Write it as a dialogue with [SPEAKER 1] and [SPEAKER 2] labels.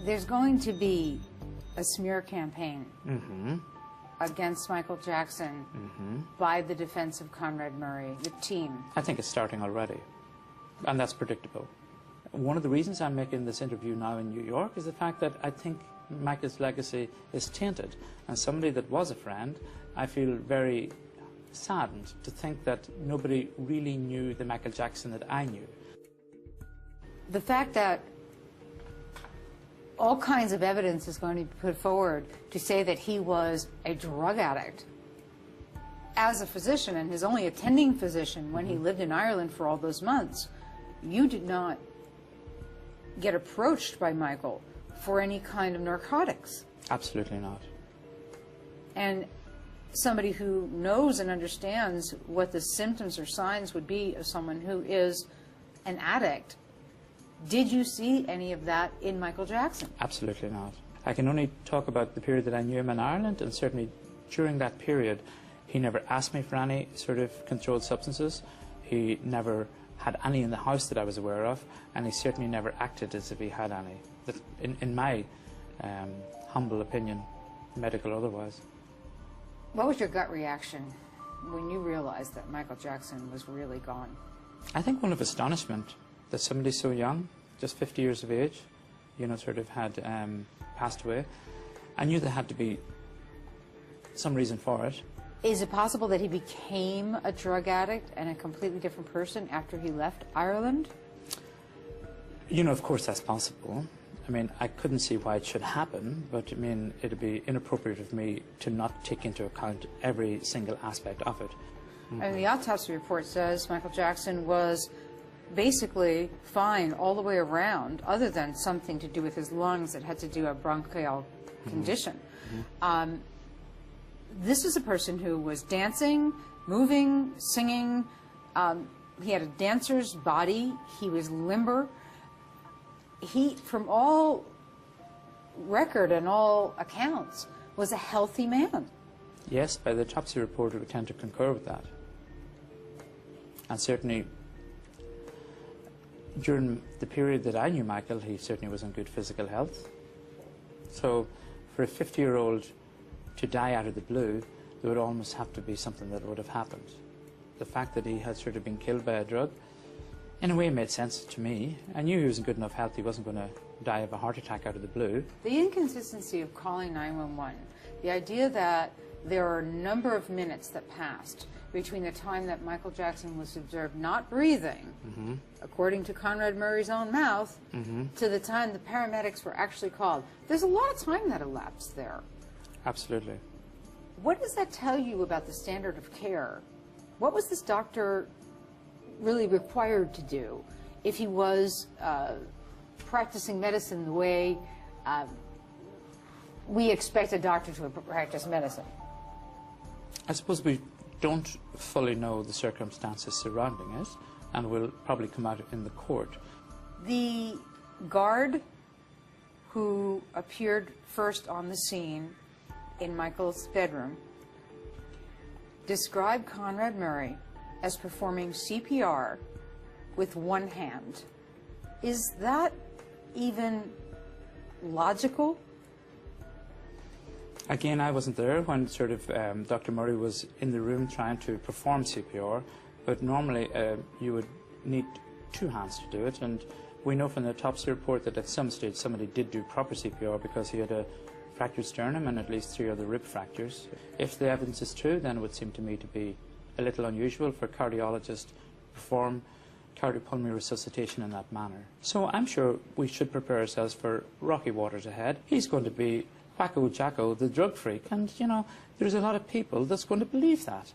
[SPEAKER 1] There's going to be a smear campaign against Michael Jackson by the defense of Conrad Murray, the team.
[SPEAKER 2] I think it's starting already, and that's predictable. One of the reasons I'm making this interview now in New York is the fact that I think Michael's legacy is tainted. And somebody that was a friend, I feel very saddened to think that nobody really knew the Michael Jackson that I knew.
[SPEAKER 1] The fact that all kinds of evidence is going to be put forward to say that he was a drug addict as a physician and his only attending physician when he lived in Ireland for all those months, you did not get approached by Michael for any kind of narcotics.
[SPEAKER 2] Absolutely not.
[SPEAKER 1] And somebody who knows and understands what the symptoms or signs would be of someone who is an addict, did you see any of that in Michael Jackson?
[SPEAKER 2] Absolutely not. I can only talk about the period that I knew him in Ireland, and certainly during that period he never asked me for any sort of controlled substances. He never had any in the house that I was aware of, and he certainly never acted as if he had any, that in my humble opinion, medical or otherwise.
[SPEAKER 1] What was your gut reaction when you realized that Michael Jackson was really gone?
[SPEAKER 2] I think one of astonishment that somebody so young, just 50 years of age, you know, sort of had passed away. I knew there had to be some reason for it.
[SPEAKER 1] Is it possible that he became a drug addict and a completely different person after he left Ireland?
[SPEAKER 2] You know, of course that's possible. I mean, I couldn't see why it should happen, but I mean, it'd be inappropriate of me to not take into account every single aspect of it.
[SPEAKER 1] And the autopsy report says Michael Jackson was basically fine all the way around, other than something to do with his lungs that had to do with a bronchial condition. This is a person who was dancing, moving, singing. He had a dancer's body. He was limber. He, from all record and all accounts, was a healthy man.
[SPEAKER 2] Yes, by the autopsy report, we would tend to concur with that. And certainly, during the period that I knew Michael, he certainly was in good physical health. So, for a 50-year-old to die out of the blue, there would almost have to be something that would have happened. The fact that he had sort of been killed by a drug, in a way, made sense to me. I knew he was in good enough health, he wasn't going to die of a heart attack out of the blue.
[SPEAKER 1] The inconsistency of calling 911, the idea that there are a number of minutes that passed between the time that Michael Jackson was observed not breathing, according to Conrad Murray's own mouth, to the time the paramedics were actually called. There's a lot of time that elapsed there.
[SPEAKER 2] Absolutely.
[SPEAKER 1] What does that tell you about the standard of care? What was this doctor really required to do if he was practicing medicine the way we expect a doctor to practice medicine?
[SPEAKER 2] I suppose we don't fully know the circumstances surrounding it, and will probably come out in the court.
[SPEAKER 1] The guard who appeared first on the scene in Michael's bedroom described Conrad Murray as performing CPR with one hand. Is that even logical?
[SPEAKER 2] Again, I wasn't there when sort of Dr. Murray was in the room trying to perform CPR, but normally you would need two hands to do it, and we know from the autopsy report that at some stage somebody did do proper CPR because he had a fractured sternum and at least 3 other rib fractures. If the evidence is true, then it would seem to me to be a little unusual for cardiologists to perform cardiopulmonary resuscitation in that manner. So I'm sure we should prepare ourselves for rocky waters ahead. He's going to be Wacko Jacko, the drug freak, and you know, there's a lot of people that's going to believe that.